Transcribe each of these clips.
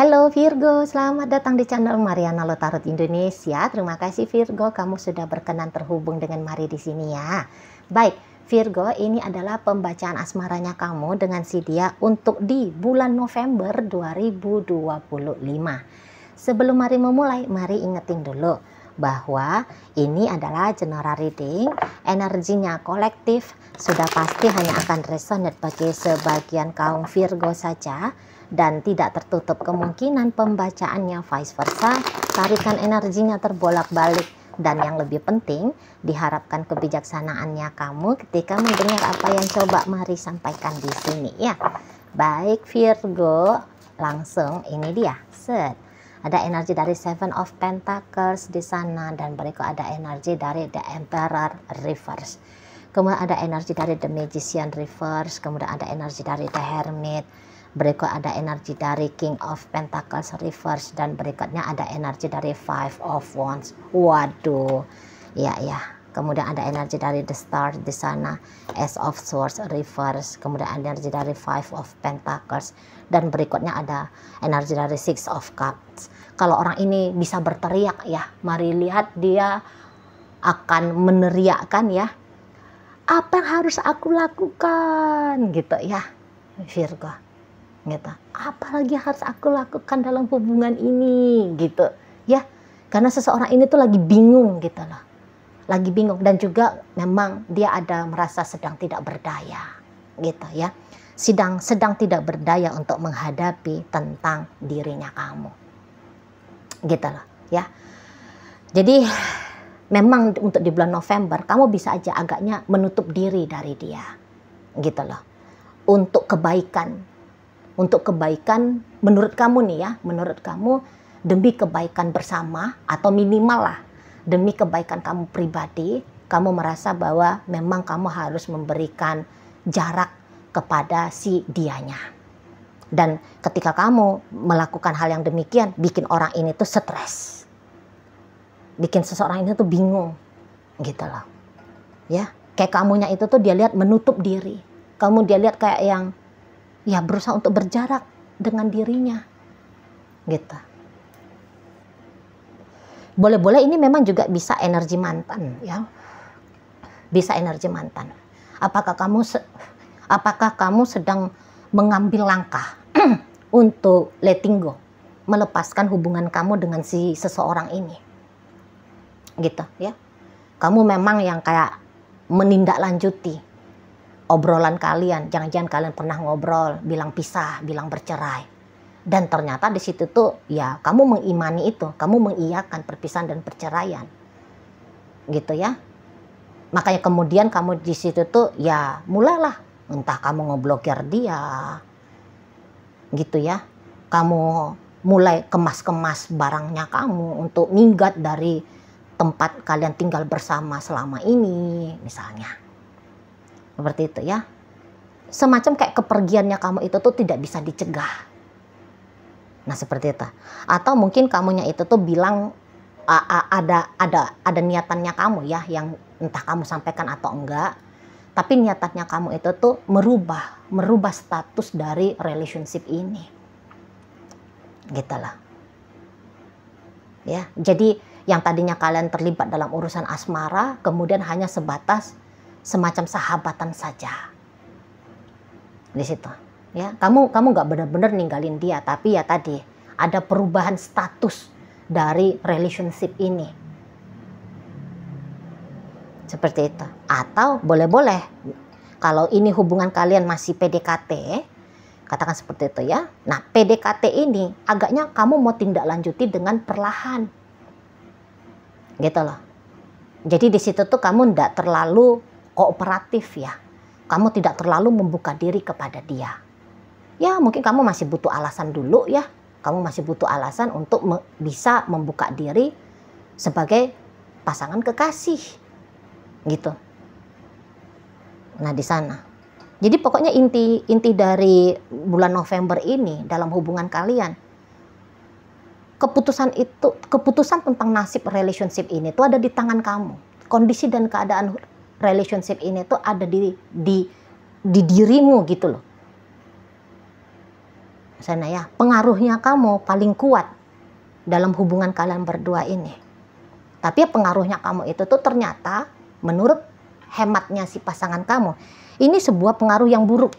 Halo Virgo, selamat datang di channel Mariana Lo Tarot Indonesia. Terima kasih Virgo, kamu sudah berkenan terhubung dengan Mari di sini ya. Baik, Virgo, ini adalah pembacaan asmaranya kamu dengan si dia untuk di bulan November 2025. Sebelum Mari memulai, mari ingetin dulu bahwa ini adalah general reading, energinya kolektif, sudah pasti hanya akan resonate bagi sebagian kaum Virgo saja, dan tidak tertutup kemungkinan pembacaannya vice versa, tarikan energinya terbolak-balik, dan yang lebih penting, diharapkan kebijaksanaannya kamu ketika mendengar apa yang coba Mari sampaikan di sini ya. Baik Virgo, langsung ini dia. Set. Ada energi dari Seven of Pentacles di sana, dan berikut ada energi dari The Emperor Reverse. Kemudian ada energi dari The Magician Reverse, kemudian ada energi dari The Hermit. Berikut ada energi dari King of Pentacles Reverse, dan berikutnya ada energi dari Five of Wands. Waduh, ya. Kemudian ada energi dari The Star di sana, Ace of Swords Reverse, kemudian energi dari Five of Pentacles, dan berikutnya ada energi dari Six of Cups. Kalau orang ini bisa berteriak ya, mari lihat dia akan meneriakkan ya, apa yang harus aku lakukan gitu ya Virgo. Gitu. Apalagi harus aku lakukan dalam hubungan ini gitu ya, karena seseorang ini tuh lagi bingung gitu loh, lagi bingung, dan juga memang dia ada merasa sedang tidak berdaya gitu ya, sedang tidak berdaya untuk menghadapi tentang dirinya kamu gitu loh ya. Jadi memang untuk di bulan November kamu bisa aja agaknya menutup diri dari dia gitu loh, untuk kebaikan menurut kamu nih ya, menurut kamu demi kebaikan bersama, atau minimal lah demi kebaikan kamu pribadi, kamu merasa bahwa memang kamu harus memberikan jarak kepada si dianya. Dan ketika kamu melakukan hal yang demikian, bikin orang ini tuh stres, bikin seseorang ini tuh bingung gitu loh ya. Kayak kamunya itu tuh dia lihat menutup diri, kamu dia lihat kayak yang ya berusaha untuk berjarak dengan dirinya gitu. Boleh-boleh ini memang juga bisa energi mantan ya, bisa energi mantan. Apakah kamu sedang mengambil langkah untuk letting go, melepaskan hubungan kamu dengan si seseorang ini gitu ya. Kamu memang yang kayak menindaklanjuti obrolan kalian, jangan-jangan kalian pernah ngobrol, bilang pisah, bilang bercerai, dan ternyata di situ tuh ya kamu mengimani itu, kamu mengiyakan perpisahan dan perceraian, gitu ya. Makanya kemudian kamu di situ tuh ya mulailah, entah kamu ngeblokir dia, gitu ya, kamu mulai kemas-kemas barangnya kamu untuk minggat dari tempat kalian tinggal bersama selama ini, misalnya. Seperti itu ya, semacam kayak kepergiannya kamu itu tuh tidak bisa dicegah. Nah seperti itu. Atau mungkin kamunya itu tuh bilang ada niatannya kamu ya, yang entah kamu sampaikan atau enggak, tapi niatannya kamu itu tuh merubah status dari relationship ini gitu lah ya. Jadi yang tadinya kalian terlibat dalam urusan asmara, kemudian hanya sebatas semacam sahabatan saja di situ ya. Kamu nggak benar-benar ninggalin dia, tapi ya tadi ada perubahan status dari relationship ini seperti itu. Atau boleh-boleh kalau ini hubungan kalian masih PDKT, katakan seperti itu ya. Nah PDKT ini agaknya kamu mau tindak lanjuti dengan perlahan gitu loh. Jadi di situ tuh kamu nggak terlalu kooperatif ya, kamu tidak terlalu membuka diri kepada dia ya. Mungkin kamu masih butuh alasan dulu ya, kamu masih butuh alasan untuk bisa membuka diri sebagai pasangan kekasih gitu. Nah di sana, jadi pokoknya inti dari bulan November ini dalam hubungan kalian, keputusan tentang nasib relationship ini tuh ada di tangan kamu. Kondisi dan keadaan relationship ini tuh ada di dirimu gitu loh. sana ya, pengaruhnya kamu paling kuat dalam hubungan kalian berdua ini. Tapi pengaruhnya kamu itu tuh ternyata menurut hematnya si pasangan kamu, ini sebuah pengaruh yang buruk.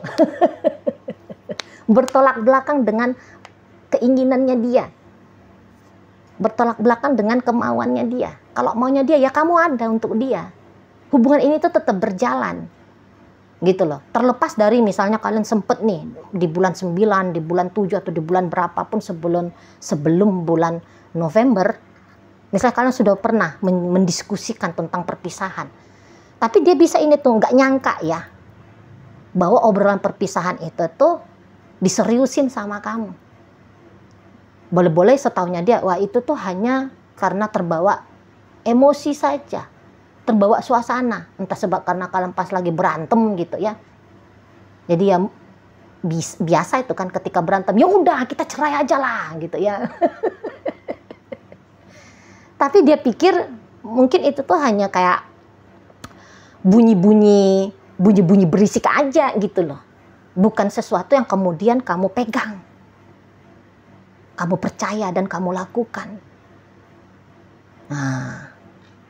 Bertolak belakang dengan keinginannya dia. Bertolak belakang dengan kemauannya dia. Kalau maunya dia, ya kamu ada untuk dia. Hubungan ini tuh tetap berjalan. Gitu loh. Terlepas dari misalnya kalian sempet nih di bulan 9, di bulan 7 atau di bulan berapapun sebelum bulan November, misalnya kalian sudah pernah mendiskusikan tentang perpisahan. Tapi dia bisa ini tuh nggak nyangka ya bahwa obrolan perpisahan itu tuh diseriusin sama kamu. Boleh-boleh setaunya dia, wah itu tuh hanya karena terbawa emosi saja. Terbawa suasana, entah sebab karena kalian pas lagi berantem gitu ya. Jadi ya biasa itu kan ketika berantem, ya udah kita cerai aja lah gitu ya. Tapi dia pikir mungkin itu tuh hanya kayak bunyi-bunyi berisik aja gitu loh. Bukan sesuatu yang kemudian kamu pegang, kamu percaya dan kamu lakukan. Nah,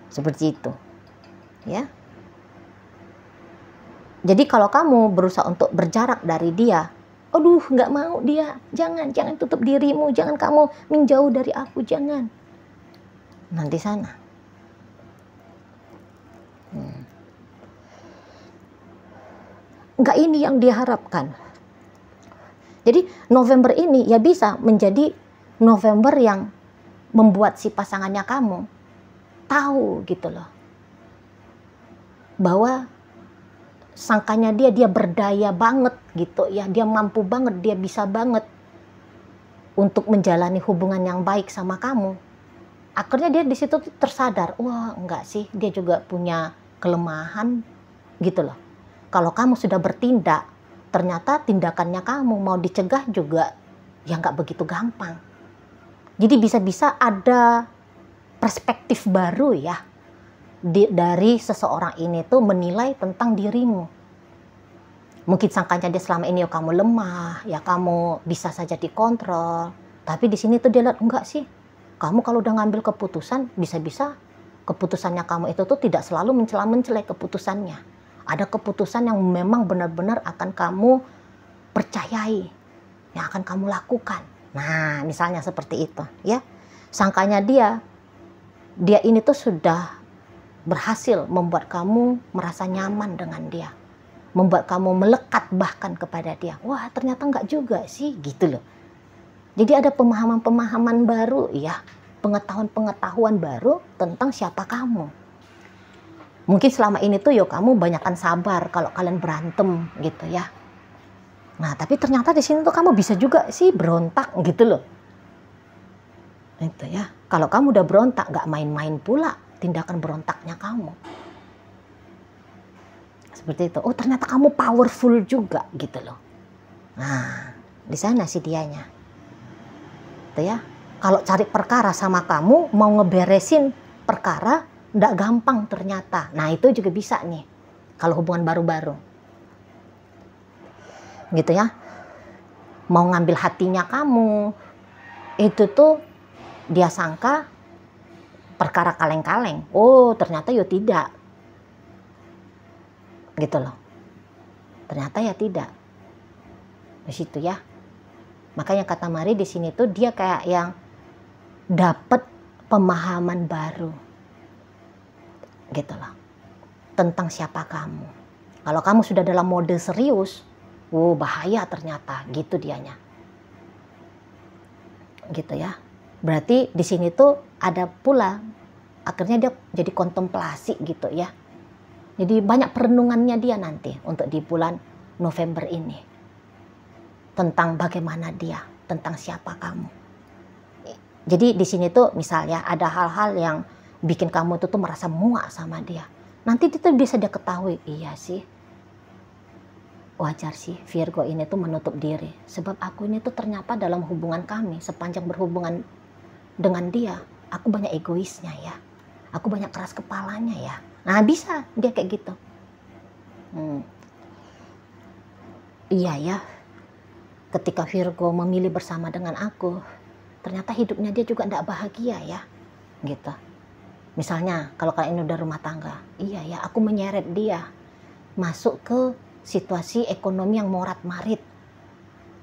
seperti itu. Ya. Jadi kalau kamu berusaha untuk berjarak dari dia, aduh nggak mau dia, jangan tutup dirimu, jangan kamu menjauh dari aku, jangan. Nanti sana. Nggak ini yang diharapkan. Jadi November ini ya bisa menjadi November yang membuat si pasangannya kamu tahu gitu loh. Bahwa sangkanya dia berdaya banget gitu ya, dia mampu banget, dia bisa banget untuk menjalani hubungan yang baik sama kamu. Akhirnya dia di situ tersadar, wah enggak sih, dia juga punya kelemahan gitu loh. Kalau kamu sudah bertindak, ternyata tindakannya kamu mau dicegah juga ya nggak begitu gampang. Jadi bisa-bisa ada perspektif baru ya dari seseorang ini tuh menilai tentang dirimu. Mungkin sangkanya dia selama ini ya kamu lemah, ya kamu bisa saja dikontrol. Tapi di sini tuh dia lihat enggak sih. Kamu kalau udah ngambil keputusan, bisa-bisa keputusannya kamu itu tuh tidak selalu mencela-mencela keputusannya. Ada keputusan yang memang benar-benar akan kamu percayai, yang akan kamu lakukan. Nah, misalnya seperti itu, ya. Sangkanya dia ini tuh sudah berhasil membuat kamu merasa nyaman dengan dia, membuat kamu melekat bahkan kepada dia. Wah, ternyata enggak juga sih, gitu loh. Jadi ada pemahaman-pemahaman baru ya, pengetahuan-pengetahuan baru tentang siapa kamu. Mungkin selama ini tuh yo kamu banyakkan sabar kalau kalian berantem gitu ya. Nah, tapi ternyata di sini tuh kamu bisa juga sih berontak gitu loh. Itu ya. Kalau kamu udah berontak, nggak main-main pula tindakan berontaknya kamu. Seperti itu. Oh, ternyata kamu powerful juga gitu loh. Nah, di sana sih dianya. Itu ya. Kalau cari perkara sama kamu, mau ngeberesin perkara, nggak gampang ternyata. Nah, itu juga bisa nih. Kalau hubungan baru-baru. Gitu ya. Mau ngambil hatinya kamu. Itu tuh dia sangka perkara kaleng-kaleng. Oh, ternyata ya tidak. Gitu loh. Ternyata ya tidak. Di situ ya. Makanya kata Mari di sini tuh dia kayak yang dapat pemahaman baru. Gitu loh. Tentang siapa kamu. Kalau kamu sudah dalam mode serius, bahaya ternyata, gitu dianya. Gitu ya. Berarti di sini tuh ada pula akhirnya dia jadi kontemplasi gitu ya. Jadi banyak perenungannya dia nanti untuk di bulan November ini. Tentang bagaimana dia, tentang siapa kamu. Jadi di sini tuh misalnya ada hal-hal yang bikin kamu tuh merasa muak sama dia. Nanti itu bisa dia ketahui, iya sih. Wajar sih Virgo ini tuh menutup diri. Sebab aku ini tuh ternyata dalam hubungan kami, sepanjang berhubungan dengan dia, aku banyak egoisnya ya. Aku banyak keras kepalanya ya. Nah bisa dia kayak gitu. Iya ya. ketika Virgo memilih bersama dengan aku, ternyata hidupnya dia juga tidak bahagia ya, gitu. Misalnya kalau kalian udah rumah tangga, iya ya, aku menyeret dia masuk ke situasi ekonomi yang morat-marit.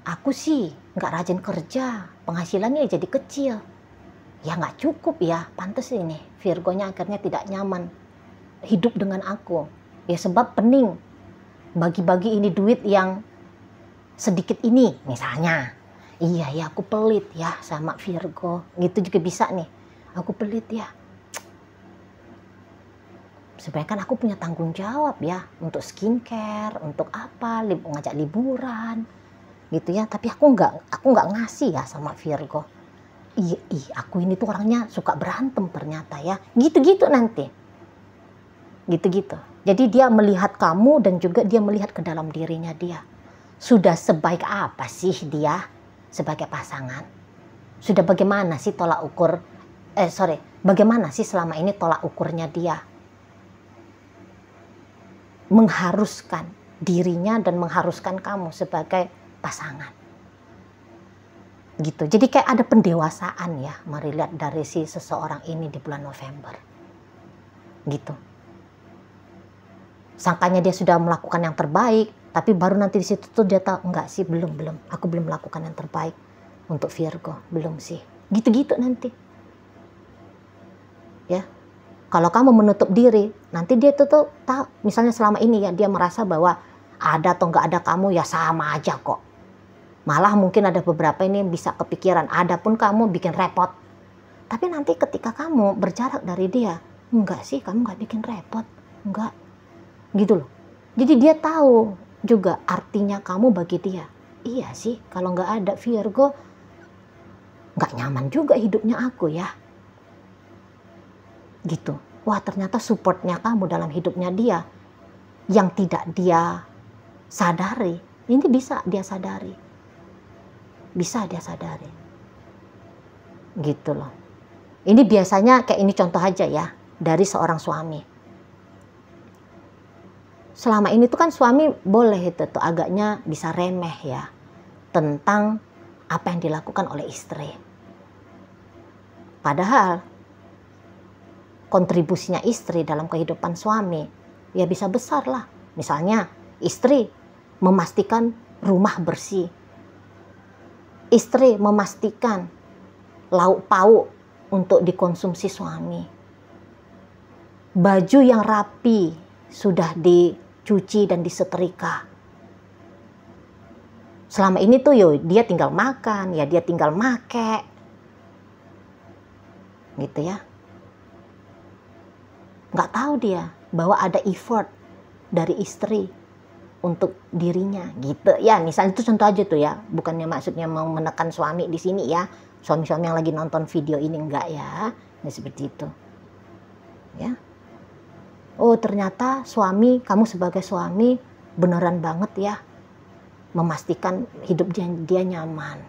Aku sih nggak rajin kerja, penghasilannya jadi kecil. Ya nggak cukup ya, pantas ini Virgonya akhirnya tidak nyaman hidup dengan aku. Ya sebab pening bagi-bagi ini duit yang sedikit ini misalnya. Iya ya, aku pelit ya sama Virgo, gitu juga bisa nih. Aku pelit ya. Sebenarnya kan aku punya tanggung jawab ya untuk skincare, untuk apa, ngajak liburan, gitu ya. Tapi aku nggak ngasih ya sama Virgo. Aku ini tuh orangnya suka berantem ternyata ya. Gitu-gitu nanti. Gitu-gitu. Jadi dia melihat kamu dan juga dia melihat ke dalam dirinya dia. Sudah sebaik apa sih dia sebagai pasangan? Sudah bagaimana sih bagaimana sih selama ini tolak ukurnya dia? Mengharuskan dirinya dan mengharuskan kamu sebagai pasangan. Gitu. Jadi kayak ada pendewasaan ya, mari lihat dari si seseorang ini di bulan November. Gitu. Sangkanya dia sudah melakukan yang terbaik, tapi baru nanti di situ tuh dia tahu enggak sih, belum. Aku belum melakukan yang terbaik untuk Virgo, belum sih. Gitu-gitu nanti. Ya. Kalau kamu menutup diri, nanti dia tuh tahu, misalnya selama ini ya dia merasa bahwa ada atau nggak ada kamu ya sama aja kok. Malah mungkin ada beberapa ini yang bisa kepikiran, ada pun kamu bikin repot. Tapi nanti ketika kamu berjarak dari dia, enggak sih kamu nggak bikin repot, enggak. Gitu loh. Jadi dia tahu juga artinya kamu bagi dia. Iya sih, kalau nggak ada Virgo, nggak nyaman juga hidupnya aku ya. Gitu. Wah, ternyata supportnya kamu dalam hidupnya dia yang tidak dia sadari, ini bisa dia sadari. Bisa dia sadari. Gitu loh. Ini biasanya kayak ini contoh aja ya, dari seorang suami. Selama ini tuh kan suami boleh itu tuh agaknya bisa remeh ya tentang apa yang dilakukan oleh istri. Padahal kontribusinya istri dalam kehidupan suami ya bisa besar lah. Misalnya istri memastikan rumah bersih, istri memastikan lauk pauk untuk dikonsumsi suami, baju yang rapi sudah dicuci dan disetrika. Selama ini tuh dia tinggal makan, ya dia tinggal make, gitu ya. Nggak tahu dia bahwa ada effort dari istri untuk dirinya gitu ya. Misalnya itu contoh aja tuh ya, bukannya maksudnya mau menekan suami di sini ya, suami-suami yang lagi nonton video ini, enggak ya, nggak seperti itu ya. Oh ternyata suami, kamu sebagai suami beneran banget ya memastikan hidup dia nyaman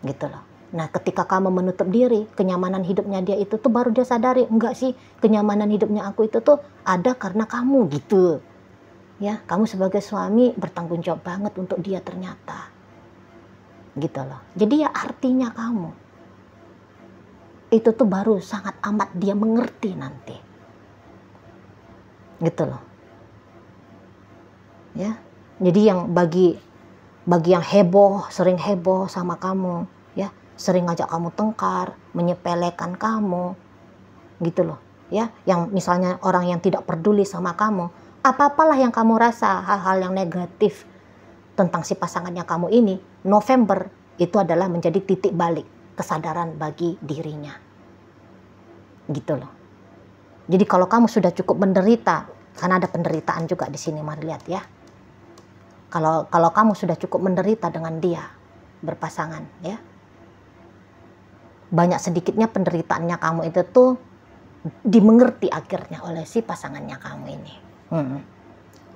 gitu loh. Nah ketika kamu menutup diri, kenyamanan hidupnya dia itu tuh baru dia sadari, enggak sih kenyamanan hidupnya aku itu tuh ada karena kamu gitu. Ya, kamu sebagai suami bertanggung jawab banget untuk dia ternyata. Gitu loh. Jadi ya artinya kamu. Itu tuh baru sangat amat dia mengerti nanti. Gitu loh. Ya. Jadi yang bagi yang heboh, sering heboh sama kamu, ya, sering ngajak kamu tengkar, menyepelekan kamu, gitu loh, ya, yang misalnya orang yang tidak peduli sama kamu, apa-apalah yang kamu rasa, hal-hal yang negatif tentang si pasangannya kamu ini, November itu adalah menjadi titik balik kesadaran bagi dirinya, gitu loh. Jadi kalau kamu sudah cukup menderita, karena ada penderitaan juga di sini, mari lihat ya. Kalau kamu sudah cukup menderita dengan dia berpasangan, ya, banyak sedikitnya penderitaannya kamu itu tuh dimengerti akhirnya oleh si pasangannya kamu ini.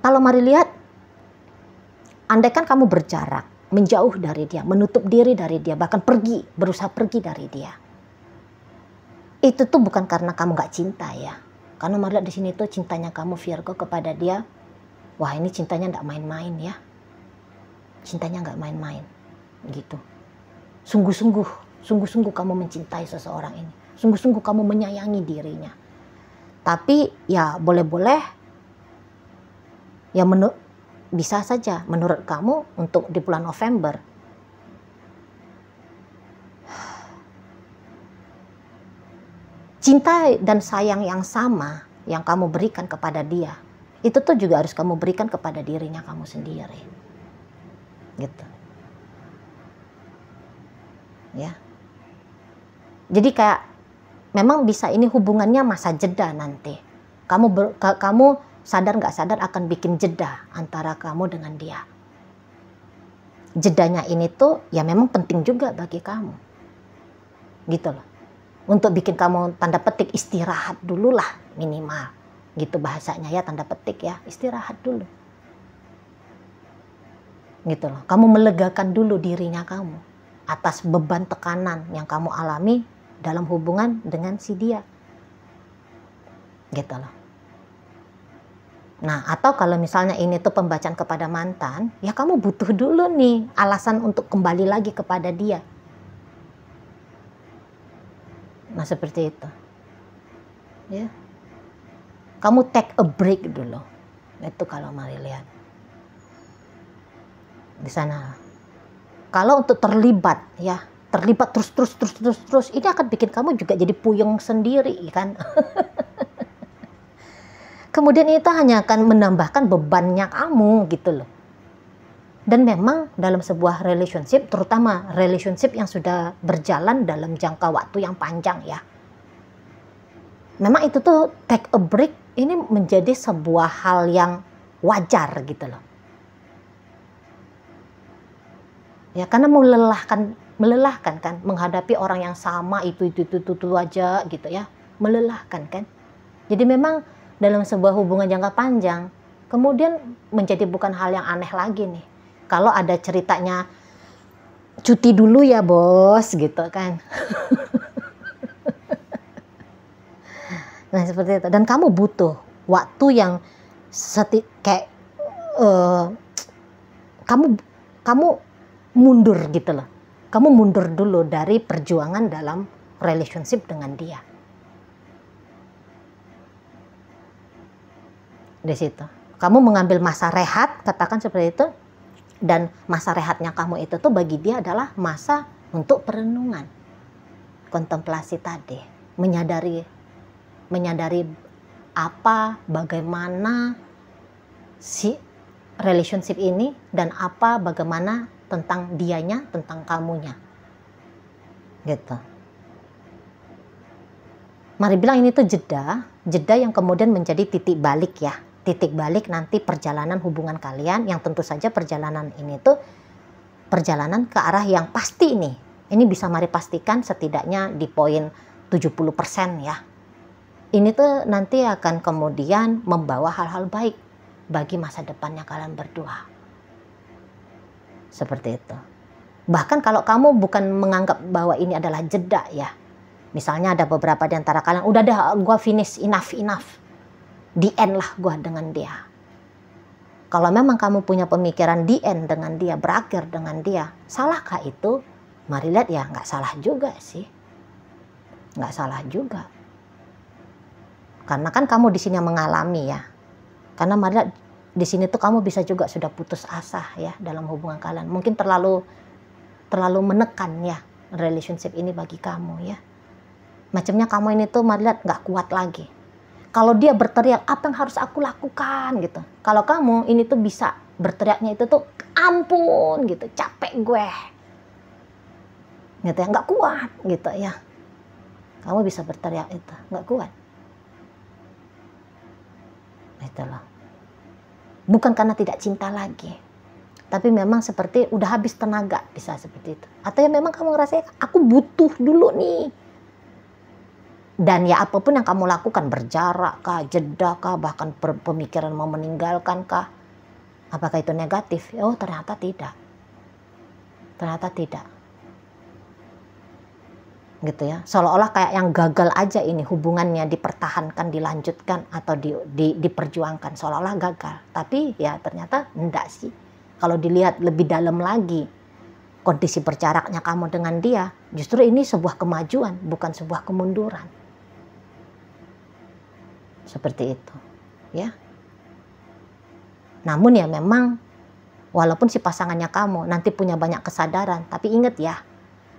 Kalau mari lihat, andaikan kamu berjarak, menjauh dari dia, menutup diri dari dia, bahkan berusaha pergi dari dia, itu tuh bukan karena kamu nggak cinta ya. Karena mari lihat di sini tuh cintanya kamu Virgo kepada dia, wah ini cintanya nggak main-main ya. Cintanya nggak main-main. gitu. Sungguh-sungguh kamu mencintai seseorang ini, sungguh-sungguh kamu menyayangi dirinya. Tapi ya boleh-boleh ya bisa saja menurut kamu untuk di bulan November cinta dan sayang yang sama yang kamu berikan kepada dia, itu tuh juga harus kamu berikan kepada dirinya kamu sendiri. Gitu. Ya. Jadi kayak memang bisa ini hubungannya masa jeda nanti. Kamu sadar nggak sadar akan bikin jeda antara kamu dengan dia. Jedanya ini tuh ya memang penting juga bagi kamu. Gitu loh. Untuk bikin kamu tanda petik istirahat dulu lah minimal. Gitu bahasanya ya, tanda petik ya, istirahat dulu. Gitu loh. Kamu melegakan dulu dirinya kamu atas beban tekanan yang kamu alami dalam hubungan dengan si dia. Gitu loh. Nah, atau kalau misalnya ini tuh pembacaan kepada mantan, ya kamu butuh dulu nih alasan untuk kembali lagi kepada dia. Nah, seperti itu. Ya. Kamu take a break dulu. Itu kalau mari lihat. Di sana. Kalau untuk terlibat ya, terlibat terus, ini akan bikin kamu juga jadi puyeng sendiri kan. Kemudian itu hanya akan menambahkan bebannya kamu gitu loh. Dan memang dalam sebuah relationship, terutama relationship yang sudah berjalan dalam jangka waktu yang panjang ya, memang itu tuh take a break ini menjadi sebuah hal yang wajar gitu loh. Ya karena melelahkan kan, menghadapi orang yang sama itu aja gitu ya, melelahkan kan. Jadi memang dalam sebuah hubungan jangka panjang, kemudian menjadi bukan hal yang aneh lagi nih. Kalau ada ceritanya, cuti dulu ya bos, gitu kan. Nah seperti itu. Dan kamu butuh waktu yang kayak kamu mundur gitu loh. Kamu mundur dulu dari perjuangan dalam relationship dengan dia. Di situ. Kamu mengambil masa rehat, katakan seperti itu. Dan masa rehatnya kamu itu tuh bagi dia adalah masa untuk perenungan, kontemplasi tadi, menyadari apa, bagaimana si relationship ini dan apa, bagaimana tentang dianya, tentang kamunya, gitu. Mari bilang ini tuh jeda yang kemudian menjadi titik balik ya. Titik balik nanti perjalanan hubungan kalian yang tentu saja perjalanan ini tuh perjalanan ke arah yang pasti nih. Ini bisa mari pastikan setidaknya di poin 70% ya. Ini tuh nanti akan kemudian membawa hal-hal baik bagi masa depannya kalian berdua. Seperti itu. Bahkan kalau kamu bukan menganggap bahwa ini adalah jeda ya. Misalnya ada beberapa di antara kalian, udah dah gue finish, enough. The end lah gue dengan dia. Kalau memang kamu punya pemikiran the end dengan dia, berakhir dengan dia, salahkah itu? Mari lihat ya, nggak salah juga sih. Nggak salah juga. Karena kan kamu di sini mengalami ya. Karena mari lihat, di sini tuh kamu bisa juga sudah putus asa ya dalam hubungan kalian. Mungkin terlalu menekan ya relationship ini bagi kamu ya. Macamnya kamu ini tuh mari lihat nggak kuat lagi. Kalau dia berteriak, apa yang harus aku lakukan gitu. Kalau kamu ini tuh bisa berteriaknya itu tuh, ampun gitu, capek gue. Gitu ya, nggak kuat gitu ya. Kamu bisa berteriak itu, nggak kuat. Itu loh. Bukan karena tidak cinta lagi. Tapi memang seperti udah habis tenaga, bisa seperti itu. Atau ya memang kamu ngerasa, aku butuh dulu nih. Dan ya apapun yang kamu lakukan, berjarak kah, jeda kah, bahkan pemikiran mau meninggalkan kah, apakah itu negatif? Oh ternyata tidak. Ternyata tidak. Gitu ya. Seolah-olah kayak yang gagal aja ini hubungannya dipertahankan, dilanjutkan atau diperjuangkan. Seolah-olah gagal. Tapi ya ternyata enggak sih. Kalau dilihat lebih dalam lagi kondisi berjaraknya kamu dengan dia, justru ini sebuah kemajuan, bukan sebuah kemunduran. Seperti itu, ya. Namun ya memang, walaupun si pasangannya kamu nanti punya banyak kesadaran, tapi ingat ya,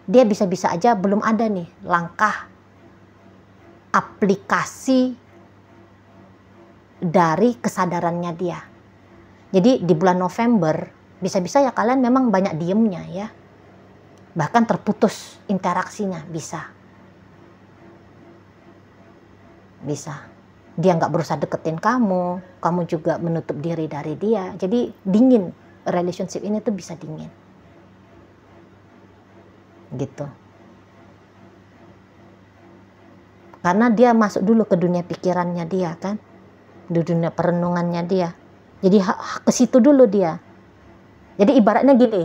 dia bisa-bisa aja belum ada nih langkah aplikasi dari kesadarannya dia. Jadi di bulan November, bisa-bisa ya kalian memang banyak diemnya ya. Bahkan terputus interaksinya, bisa. Dia nggak berusaha deketin kamu, kamu juga menutup diri dari dia. Jadi dingin, relationship ini tuh bisa dingin. Gitu. Karena dia masuk dulu ke dunia pikirannya dia kan. Di dunia perenungannya dia. Jadi ke situ dulu dia. Jadi ibaratnya gini,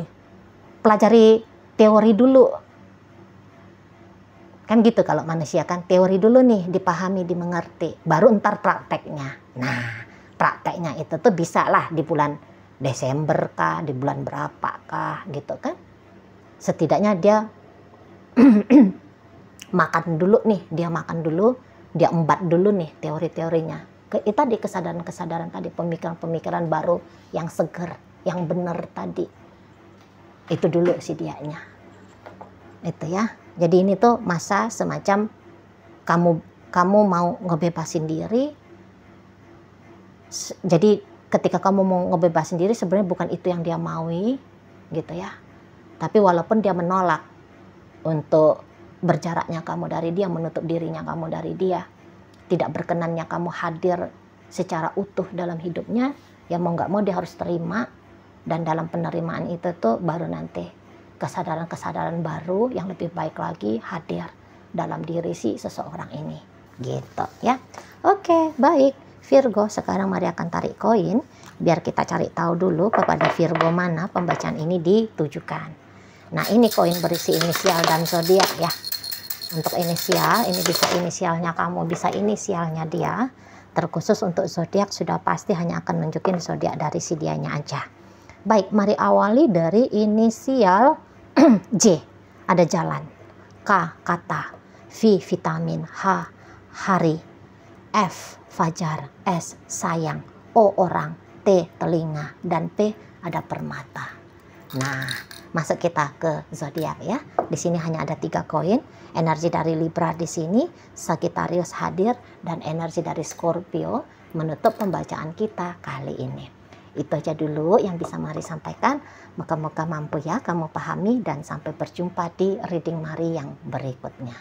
pelajari teori dulu. Kan gitu kalau manusia kan, teori dulu nih, dipahami, dimengerti. Baru ntar prakteknya. Nah, prakteknya itu tuh bisa lah di bulan Desember kah, di bulan berapa kah, gitu kan. Setidaknya dia makan dulu nih, dia embat dulu nih teori-teorinya. Itu tadi kesadaran-kesadaran tadi, pemikiran-pemikiran baru yang seger, yang benar tadi. Itu dulu sih dianya. Itu ya. Jadi ini tuh masa semacam kamu mau ngebebasin diri. Jadi ketika kamu mau ngebebasin diri sebenarnya bukan itu yang dia maui, gitu ya. Tapi walaupun dia menolak untuk berjaraknya kamu dari dia, menutup dirinya kamu dari dia, tidak berkenannya kamu hadir secara utuh dalam hidupnya, ya mau nggak mau dia harus terima. Dan dalam penerimaan itu tuh baru nanti kesadaran-kesadaran baru yang lebih baik lagi hadir dalam diri si seseorang ini, gitu ya. Oke, baik Virgo, sekarang mari akan tarik koin biar kita cari tahu dulu kepada Virgo mana pembacaan ini ditujukan. Nah, ini koin berisi inisial dan zodiak ya. Untuk inisial, ini bisa inisialnya kamu, bisa inisialnya dia. Terkhusus untuk zodiak sudah pasti hanya akan nunjukin zodiak dari si dianya aja. Baik, mari awali dari inisial J, ada jalan. K, kata. V, vitamin. H, hari. F, fajar. S, sayang. O, orang. T, telinga. Dan P, ada permata. Nah, masuk kita ke zodiak ya. Di sini hanya ada 3 koin. Energi dari Libra di sini, Sagittarius hadir, dan energi dari Scorpio menutup pembacaan kita kali ini. Itu aja dulu yang bisa Mari sampaikan. Moga-moga mampu ya kamu pahami, dan sampai berjumpa di reading Mari yang berikutnya.